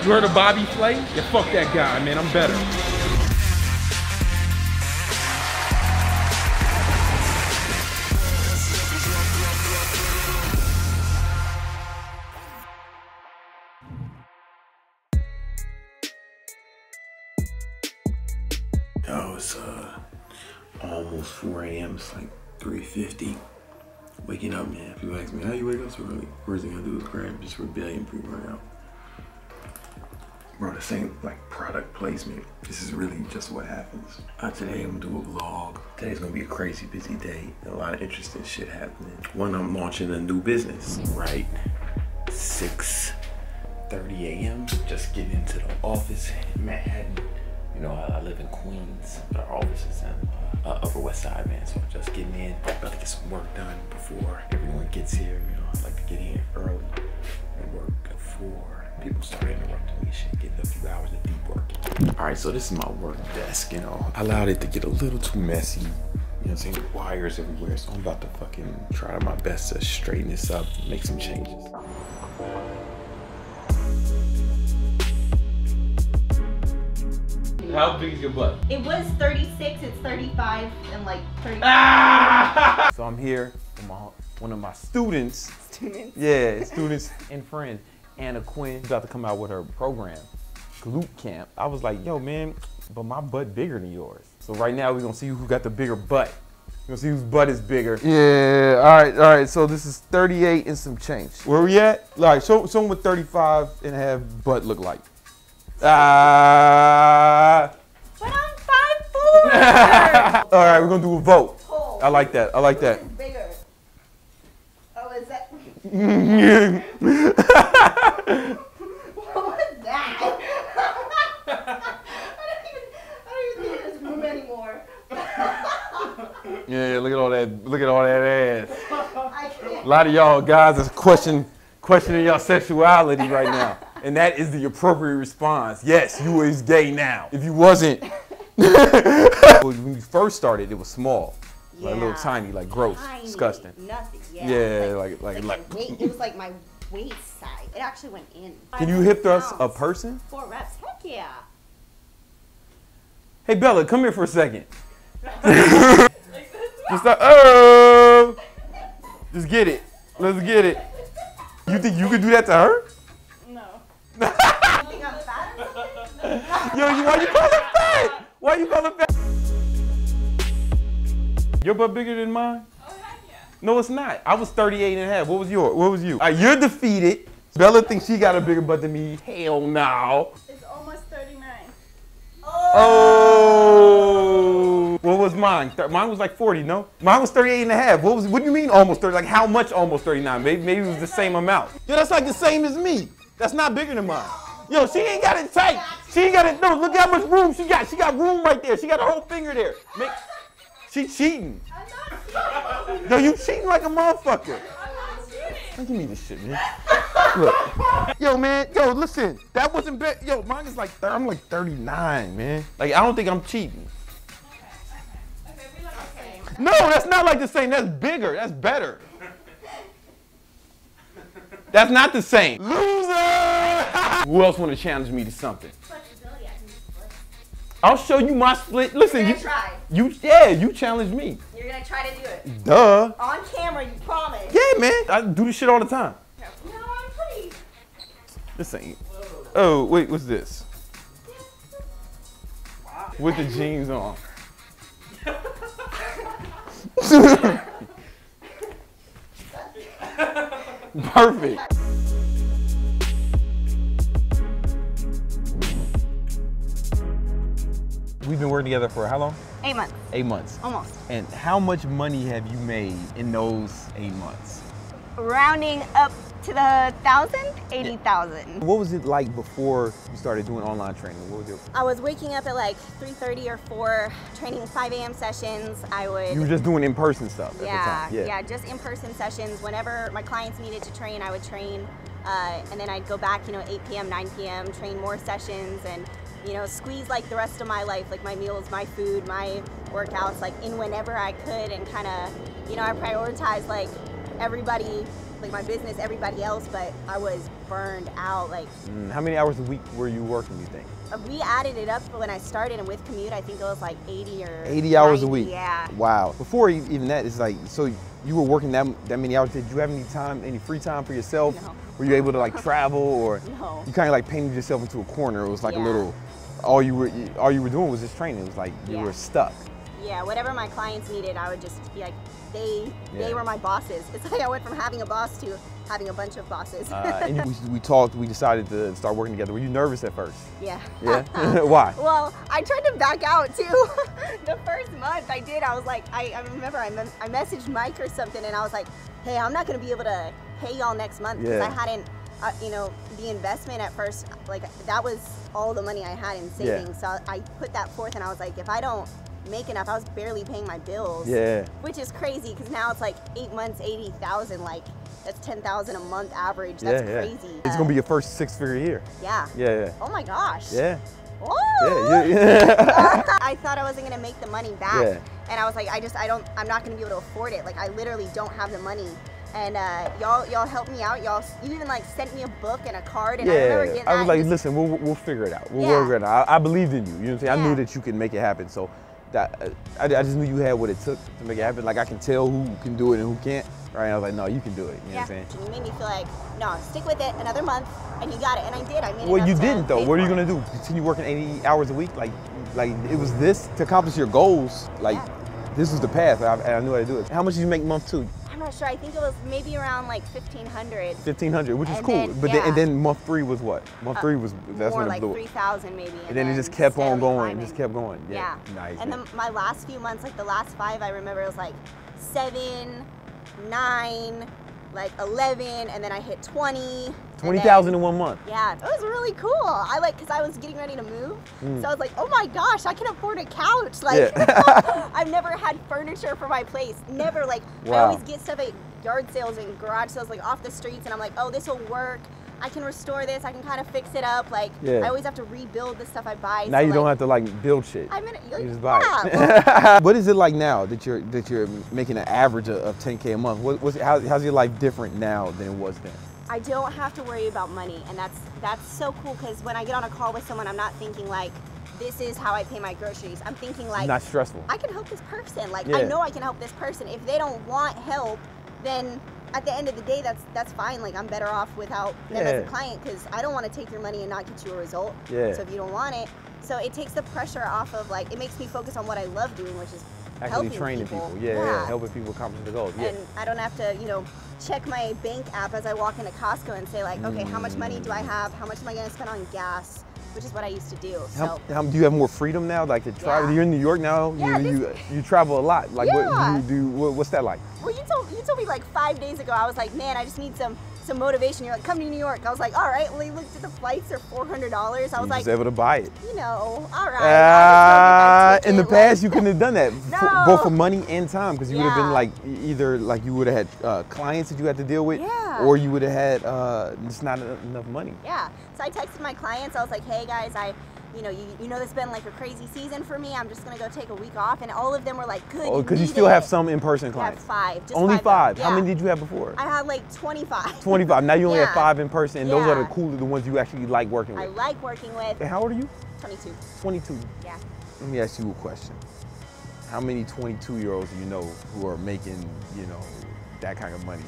You heard of Bobby Flay? Yeah, fuck that guy, man. I'm better. Yo, it's almost 4 a.m. It's like 3:50. Waking up, man. People ask me, how you wake up so early? First thing I do is grab just Rebellion pre-workout. Bro, this ain't like product placement. This is really just what happens. Today I'm gonna do a vlog. Today's gonna be a crazy busy day. A lot of interesting shit happening. One, I'm launching a new business, right? 6:30 a.m. Just getting into the office in Manhattan. You know, I live in Queens, but our office is in Upper West Side, man. So I'm just getting in, about to get some work done before everyone gets here. You know, I like to get in early and work before people start interrupting me and shit, getting a few hours of deep work. All right, so this is my work desk, you know. I allowed it to get a little too messy. You know what I'm saying? Wires everywhere, so I'm about to fucking try my best to straighten this up, make some changes. How big is your butt? It was 36, it's 35, and like 35. Ah! So I'm here with one of my students. Students? Yeah, students and friend, Anna Quinn, about to come out with her program, Glute Camp. I was like, yo man, but my butt bigger than yours. So right now we're gonna see who got the bigger butt. We're gonna see whose butt is bigger. Yeah, all right, so this is 38 and some change. Where we at? All right, show them what 35 and a half butt look like. But I'm 5'4". All right, we're gonna do a vote. Oh, I like that, I like that. Who's bigger? Oh, is that? What was that? I don't even think there's room anymore. Yeah, look at all that ass. I can't. A lot of y'all guys is questioning your sexuality right now. And that is the appropriate response. Yes, you is gay now. If you wasn't. When you first started, it was small. Yeah. Like a little tiny, like gross, Tiny, disgusting. Nothing. Yeah. Yeah, Like like my weight, it was like my waist size. It actually went in. Can you hip thrust a 500 person? pounds. 4 reps. Heck yeah. Hey Bella, come here for a second. Oh! Just get it. Let's get it. You think you could do that to her? No. You think I'm fat or something? Yo, why you call her fat? Why you call her fat? Your butt bigger than mine? Oh, heck yeah. No, it's not. I was 38 and a half. What was yours? What was you? All right, you're defeated. Bella thinks she got a bigger butt than me. Hell no. It's almost 39. Oh. What was mine? Mine was like 40, no? Mine was 38 and a half. What do you mean almost 30? Like how much almost 39? Maybe it was the same amount. Yo, that's like the same as me. That's not bigger than mine. Yo, she ain't got it tight. She ain't got it, no, look how much room she got. She got room right there. She got her whole finger there. She cheating. I'm not cheating. No, you cheating like a motherfucker. I'm not cheating. Give me this shit, man. Look. Yo, man, listen. That wasn't bad. Yo, mine is like, I'm like 39, man. Like, I don't think I'm cheating. Okay, we look the same. No, that's not like the same. That's bigger. That's better. That's not the same. Loser! Who else want to challenge me to something? Flexibility, I can do splits. I'll show you my split. Listen, You're gonna try. you challenge me. You're gonna try to do it. Duh. On camera, you promise. Yeah, man. I do this shit all the time. No, I'm pretty. This ain't. Oh, wait, what's this? Wow. With the jeans on. Perfect. We've been working together for how long? 8 months. 8 months. Almost. And how much money have you made in those 8 months? Rounding up to the 80,000. What was it like before you started doing online training? What was it? I was waking up at like 3:30 or 4, training 5 a.m. sessions. You were just doing in-person stuff at the time? Yeah, just in-person sessions. Whenever my clients needed to train, I would train. And then I'd go back, 8 p.m., 9 p.m., train more sessions and, squeeze like the rest of my life, like my meals, my food, my workouts, like in whenever I could and kind of, I prioritize like everybody like my business, everybody else, but I was burned out. Like, How many hours a week were you working, you think? we added it up when I started, and with commute, I think it was like 80 or 80 hours a 90, week? Yeah. Wow. Before even that, it's like, so you were working that many hours. Did you have any free time for yourself? No. Were you able to like travel, or No. you kind of like painted yourself into a corner? It was like a Yeah. little, all you were doing was just training. It was like you Yeah. were stuck. Yeah, whatever my clients needed, I would just be like, they Yeah. were my bosses. It's like I went from having a boss to having a bunch of bosses. And we talked, we decided to start working together. Were you nervous at first? Yeah. Yeah? Why? Well, I tried to back out too. The first month I did, I was like, I remember I messaged Mike or something, and I was like, hey, I'm not gonna be able to pay y'all next month because Yeah. I hadn't, you know, the investment at first, like that was all the money I had in savings. So I put that forth, and I was like, if I don't make enough, I was barely paying my bills. Yeah. Which is crazy because now it's like 8 months, 80,000, like that's 10,000 a month average. That's crazy. It's gonna be your first six-figure year. Yeah. Yeah. Oh my gosh. Yeah. Oh. Yeah. I thought I wasn't gonna make the money back, Yeah. and I was like, I'm not gonna be able to afford it. Like I literally don't have the money. And y'all helped me out. You even like sent me a book and a card, and I remember getting that. I was like, and just- listen, we'll figure it out. We'll Yeah. work it out. I believed in you. You know what I'm saying? I Yeah. knew that you could make it happen. So that I just knew you had what it took to make it happen. Like I can tell who can do it and who can't. Right? I was like, no, you can do it. You know what I'm saying? And you made me feel like, no, stick with it another month, and you got it. And I did. I made it. Well, you enough to didn't though. pay What are you for gonna it. do? Continue working 80 hours a week? Like it was this to accomplish your goals. Like Yeah. this was the path. And I knew how to do it. How much did you make month two? I'm not sure. I think it was maybe around like 1,500. 1,500, which is And cool. then, But yeah. then month three was what? Month three was that's More when it like blew. 3,000 maybe. And then it just kept on steadily going. climbing. It just kept going. Yeah. Nice. And man. then my last few months, like the last 5, I remember it was like 7, 9, like 11, and then I hit 20. 20,000 in 1 month. Yeah, it was really cool. Because I was getting ready to move, so I was like, oh my gosh, I can afford a couch. Like, I've never had furniture for my place. Never. Like, I Wow. always get stuff at yard sales and garage sales, like off the streets, and I'm like, oh, this will work. I can restore this. I can kind of fix it up. Like, Yeah. I always have to rebuild the stuff I buy. Now so, you don't like, have to like build shit. I mean, You just buy yeah, it. What is it like now that you're making an average of 10K a month? How's your life different now than it was then? I don't have to worry about money, and that's so cool because when I get on a call with someone, I'm not thinking like, this is how I pay my groceries. I'm thinking like, Not stressful. I can help this person. Like, Yeah. I know I can help this person. If they don't want help, then at the end of the day, that's fine. Like, I'm better off without them as a Yeah. client because I don't want to take your money and not get you a result. Yeah. So if you don't want it, so it takes the pressure off of like, it makes me focus on what I love doing, which is Actually helping training people. Yeah, Yeah. helping people accomplish the goals. Yeah. And I don't have to, check my bank app as I walk into Costco and say like, okay, how much money do I have? How much am I going to spend on gas? Which is what I used to do. So Do you have more freedom now, like to travel? Yeah. You're in New York now. Yeah, You travel a lot. Like what Yeah. do you do? What's that like? well, you told me like 5 days ago. I was like, man, I just need some motivation. You're like, come to New York. I was like, all right. Well, you looked at the flights are $400. I was You like, was able to buy it. all right. I'll just go get that In the ticket, past, you couldn't have done that, No. both for money and time, because you would have been Yeah. like either like you would have had clients that you had to deal with, Yeah. or you would have had just not enough money. Yeah. So I texted my clients. I was like, hey guys, you know this has been like a crazy season for me. I'm just gonna go take a week off, and all of them were like, good. Oh, because you need still it. have some in-person I have clients. 5. Just Only 5. Yeah. How many did you have before? I had like 25. 25. Now you only have Yeah. 5 in person, and those are the Yeah. cooler, the ones you actually like working I with. like working with. And how old are you? 22. 22. Yeah. Let me ask you a question. How many 22-year-olds do you know who are making, that kind of money?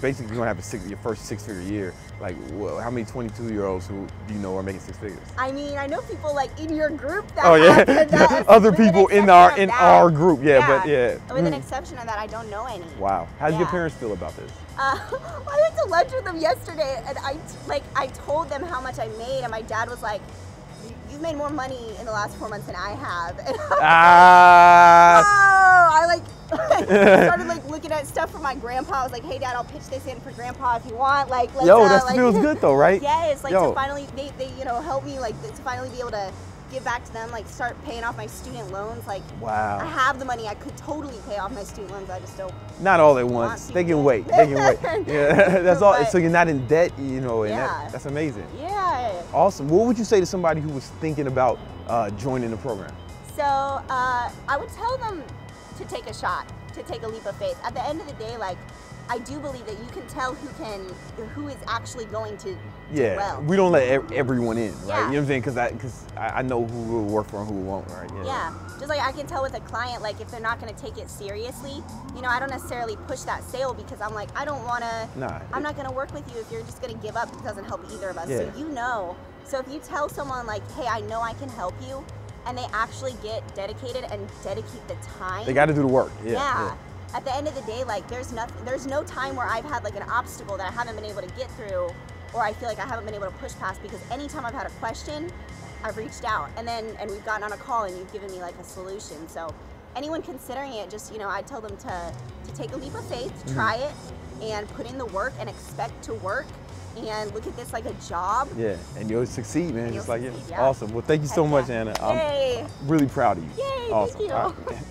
Basically, you're gonna have your first 6-figure year. Like, well, how many 22-year-olds who do you know are making 6 figures? I mean, I know people like in your group that Oh yeah, that other with an people in exception of that. our group. Yeah, but yeah. With an Mm. exception of that, I don't know any. Wow. How did your Yeah. parents feel about this? I went to lunch with them yesterday, and I told them how much I made, and my dad was like, "You've made more money in the last 4 months than I have." And I was Ah. oh, I started like looking at stuff for my grandpa. I was like, "Hey, Dad, I'll pitch this in for Grandpa if you want." Like, let's, Yo, that like, feels good though, right? Yes, like Yo. to finally they help me like to finally be able to give back to them, like start paying off my student loans. Like, I Wow. have the money, I could totally pay off my student loans. I just don't. Not all at once. Want to, They can yeah. wait. They can wait. Yeah, that's all. But- So you're not in debt, and Yeah. that's amazing. Yeah. Awesome. What would you say to somebody who was thinking about joining the program? So I would tell them to take a shot, to take a leap of faith. At the end of the day, like I do believe that you can tell who is actually going to do Yeah, well. we don't let everyone in, right? Yeah. You know what I'm saying? Because I know who will work for and who won't, right? Yeah, just like I can tell with a client, like if they're not going to take it seriously, you know, I don't necessarily push that sale because I'm like, I don't want to, Nah. I'm not going to work with you if you're just going to give up. It doesn't help either of us. Yeah. So you know, so if you tell someone like, hey, I know I can help you, and they actually get dedicated and dedicate the time. They got to do the work. Yeah. At the end of the day, like there's no time where I've had like an obstacle that I haven't been able to get through, or I feel like I haven't been able to push past, because anytime I've had a question, I've reached out and we've gotten on a call and you've given me like a solution. So anyone considering it, just, you know, I tell them to take a leap of faith, try it, and put in the work and expect to work and look at this like a job. Yeah, and you'll succeed, man. Just like succeed, yeah. Awesome. Well, thank you so much, Anna. Yay. I'm really proud of you. Yay, Awesome. thank you. All right.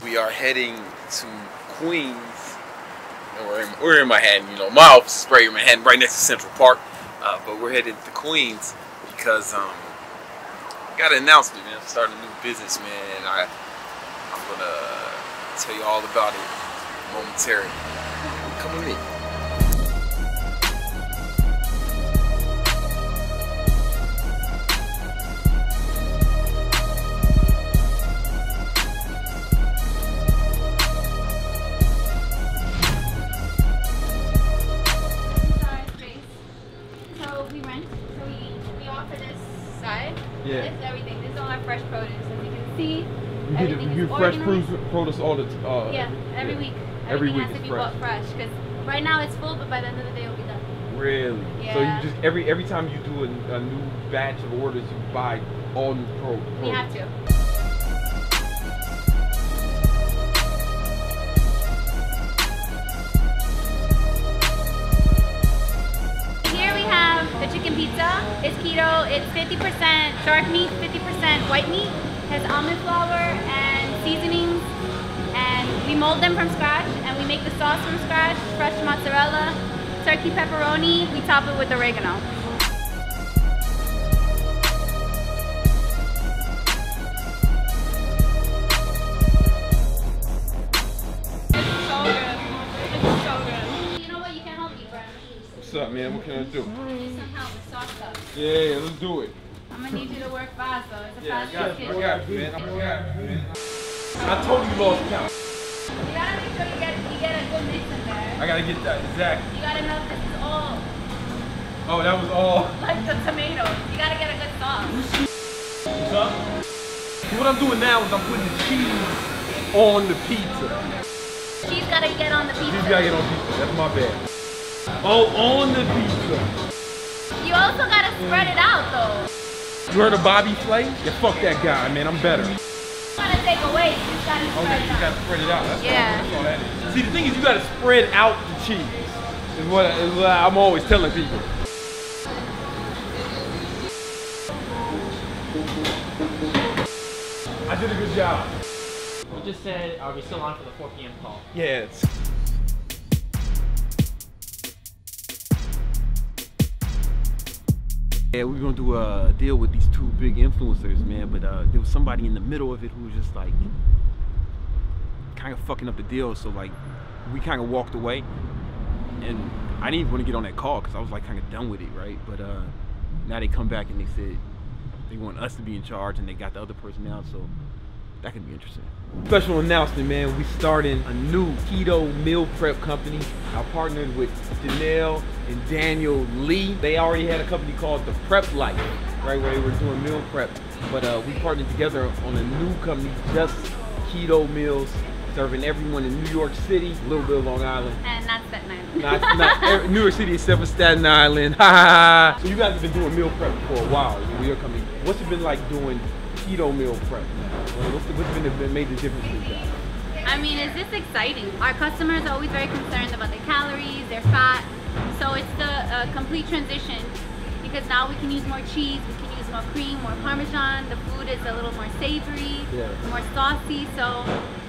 We are heading to Queens, and we're in Manhattan. You know, my office is right in Manhattan, right next to Central Park. But we're headed to Queens because got an announcement, man. I'm starting a new business, man, and I'm gonna tell you all about it momentarily. Come with me. Yeah. It's everything. This is all our fresh produce. As you can see, You everything get is fresh organized. produce all the Yeah, every week. Every Everything week has to is be fresh. bought fresh, because right now it's full, but by the end of the day it'll be done. Really? Yeah. So you just every time you do a new batch of orders, you buy all new produce. We have to. Here we have the chicken pizza. It's keto. It's 50% shark meat, 50% white meat. It has almond flour and seasonings. And we mold them from scratch, and we make the sauce from scratch. Fresh mozzarella, turkey pepperoni. We top it with oregano. What's up, man? What can I do? Need some help with sauce stuff. Yeah, let's do it. I'm gonna need you to work fast though. It's a Yeah, I fast got you. kitchen. I got you, man. I got you, man. I told you lost count. You gotta make sure you get a good mix in there. I gotta get that exactly. You gotta know this is all Oh, that was all. like the tomatoes. You gotta get a good sauce. What's up? So what I'm doing now is I'm putting the cheese on the pizza. Cheese gotta get on the pizza. Cheese gotta get on pizza. That's my bad. Oh, on the pizza. You also gotta spread it out though. You heard of Bobby Flay? Yeah, fuck that guy, man. I'm better. You gotta take away. You just gotta Oh, spread yeah, it you out. gotta spread it out. That's Yeah. all that is. See, the thing is, you gotta spread out the cheese. Is what I'm always telling people. I did a good job. You just said, are we still on for the 4 p.m. call? Yeah. Yeah, we were gonna do a deal with these two big influencers, man, but there was somebody in the middle of it who was just like kind of fucking up the deal, so like we kind of walked away, and I didn't even want to get on that call because I was like kind of done with it, right? But now they come back and they said they want us to be in charge, and they got the other person out, so that could be interesting. Special announcement, man. We starting a new keto meal prep company. I partnered with Janelle and Daniel Lee. They already had a company called The Prep Life, right, where they were doing meal prep. But we partnered together on a new company, just keto meals, serving everyone in New York City, a little bit of Long Island. And not Staten Island. New York City except for Staten Island. Ha ha ha. So you guys have been doing meal prep for a while with your company. What's it been like doing keto meal prep now? What's been the major difference for you guys? I mean, it's just exciting. Our customers are always very concerned about their calories, their fat. So it's the complete transition, because now we can use more cheese, we can use more cream, more Parmesan. The food is a little more savory, more saucy. So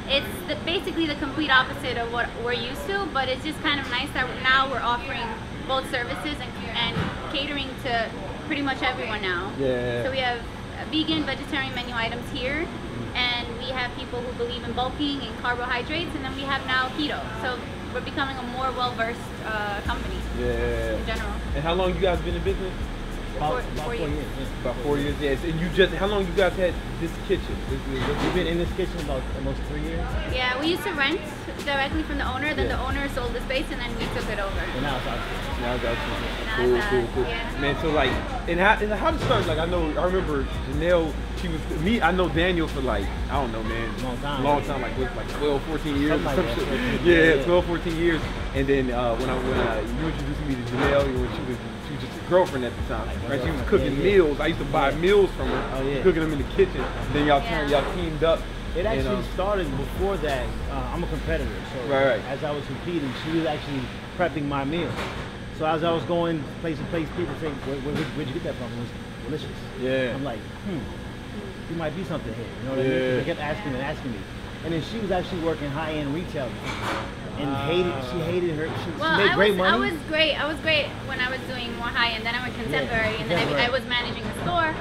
it's basically the complete opposite of what we're used to, but it's just kind of nice that now we're offering both services and catering to pretty much everyone now. Yeah. So we have vegan, vegetarian menu items here, and we have people who believe in bulking and carbohydrates, and then we have now keto. So we're becoming a more well-versed company in general. And how long you guys been in business? About 4 years. About 4 years, yes. And you just, how long you guys had this kitchen? We've been in this kitchen about almost 3 years. Yeah, we used to rent directly from the owner, then the owner sold the space, and then we took it over. And now it's ours. Now it's ours. Now Cool. yeah. Man, so like, and how did it start? Like, I remember Janelle, she was, I know Daniel for like, I don't know, man. Long time, like 12, 14 years. Something like that. Yeah, 12, 14 years. And then when you introduced me to Janelle, when she was just a girlfriend at the time, right? She was cooking meals. I used to buy meals from her, cooking them in the kitchen. Then y'all teamed up. It actually started before that. I'm a competitor, so as I was competing, she was actually prepping my meals. So as I was going place to place, people say, where'd you get that from? It was delicious. Yeah. I'm like, there might be something here. You know what I mean? They kept asking me. And then she was actually working high-end retail. And she hated her. She made great money. I was great when I was doing more high-end. Then I went contemporary, and then I was managing a store.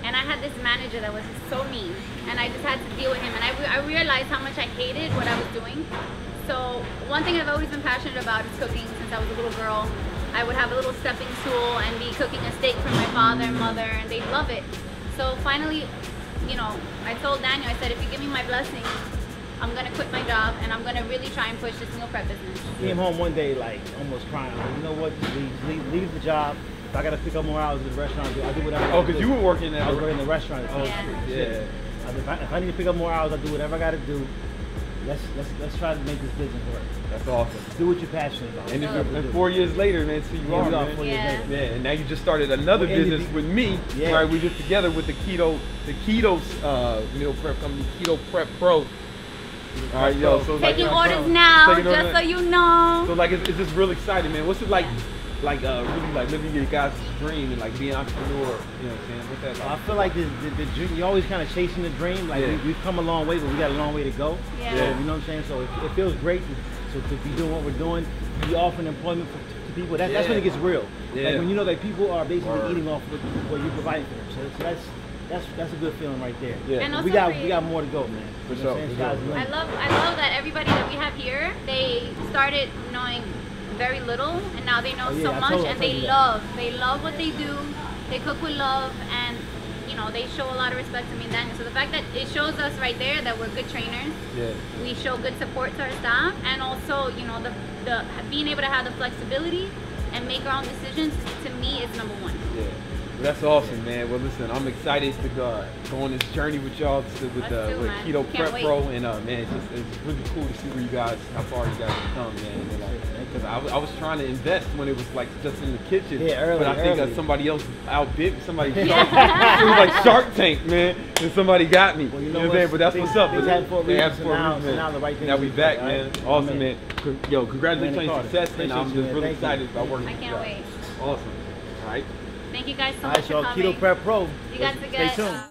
And I had this manager that was just so mean, and I just had to deal with him. And I realized how much I hated what I was doing. So one thing I've always been passionate about is cooking. Since I was a little girl, I would have a little stepping stool and be cooking a steak for my father and mother, and they'd love it. So finally, you know, I told Daniel, I said, if you give me my blessing, I'm gonna quit my job and I'm gonna really try and push this meal prep business. He came home one day like almost crying. I'm like, you know what? Just leave the job. If I gotta pick up more hours at the restaurant, I'll do whatever. Oh, because you were working at I was working in the restaurant. Yeah. If I need to pick up more hours, I'll do whatever I gotta do. Let's try to make this business work. That's awesome. Do what you're passionate about. And 4 years later, man, so you are, man. 4 years later. Yeah, and now you just started another business with me. Yeah. Right, we just together with the KETO meal prep company, KETO Prep Pro. All right, yo. So taking orders now, just so you know. So like, it's just real exciting, man. What's it like? Really like living your guys' dream and like being an entrepreneur, you know what I'm saying? What's that like? I feel like the dream, you're always kind of chasing the dream. Like we've come a long way, but we got a long way to go. Yeah. So, you know what I'm saying? So it feels great to be doing what we're doing, be offering employment to people. That's when it gets real. Yeah. Like when you know that people are basically eating off of what you're providing for them. So that's a good feeling right there. Yeah. And also we got more to go, man. For you know sure. I love that everybody that we have here, they started knowing very little, and now they know so much, and they love what they do. They cook with love, and you know, they show a lot of respect to me and Daniel. So the fact that it shows us right there that we're good trainers, we show good support to our staff, and also, you know, the being able to have the flexibility and make our own decisions, to me, is number one. Yeah. Well, that's awesome, man. Well, listen, I'm excited to go on this journey with y'all with KETO Prep Pro, and man, it's really cool to see how far you guys have come, man. Because I was trying to invest when it was like just in the kitchen, but I think somebody else outbid somebody. It was like Shark Tank, man, and somebody got me. Well, you know what I'm saying? But that's what's up. Now the right thing. Now we back, man. Awesome, man. Yo, congratulations on your success, and I'm just really excited about working with you. I can't wait. Awesome. All right. Thank you guys so much for coming. KETO Prep Pro. You guys to get. Stay tuned.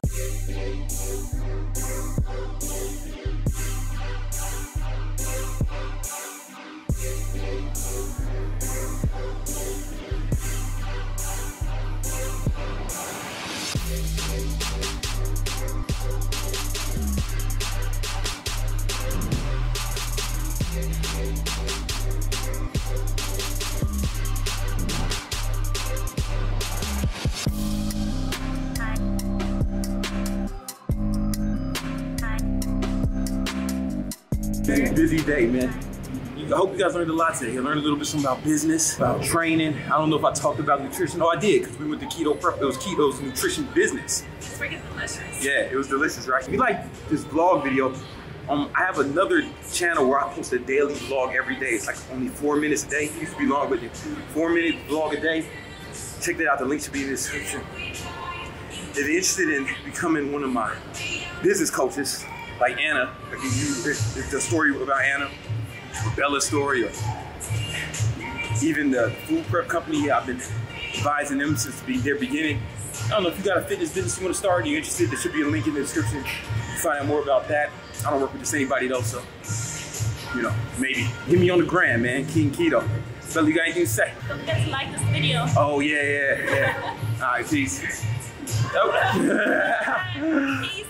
Busy day, man. I hope you guys learned a lot today. You learned a little bit about business, about training. I don't know if I talked about nutrition. Oh, I did, because we went to KETO Prep. It was KETO's nutrition business. It's freaking delicious. Yeah, it was delicious, right? If you like this vlog video, I have another channel where I post a daily vlog every day. It's like only 4 minutes a day. It used to be long, but 4-minute vlog a day. Check that out. The link should be in the description. If you're interested in becoming one of my business coaches, like Anna, like the story about Anna, or Bella's story, or even the food prep company, I've been advising them since their beginning. I don't know if you got a fitness business you want to start and you're interested, there should be a link in the description. You can find out more about that. I don't work with just anybody though, so, you know, maybe hit me on the gram, man, King Keto. Bella, you got anything to say? Don't forget to like this video. Oh, yeah. All right, peace. Peace.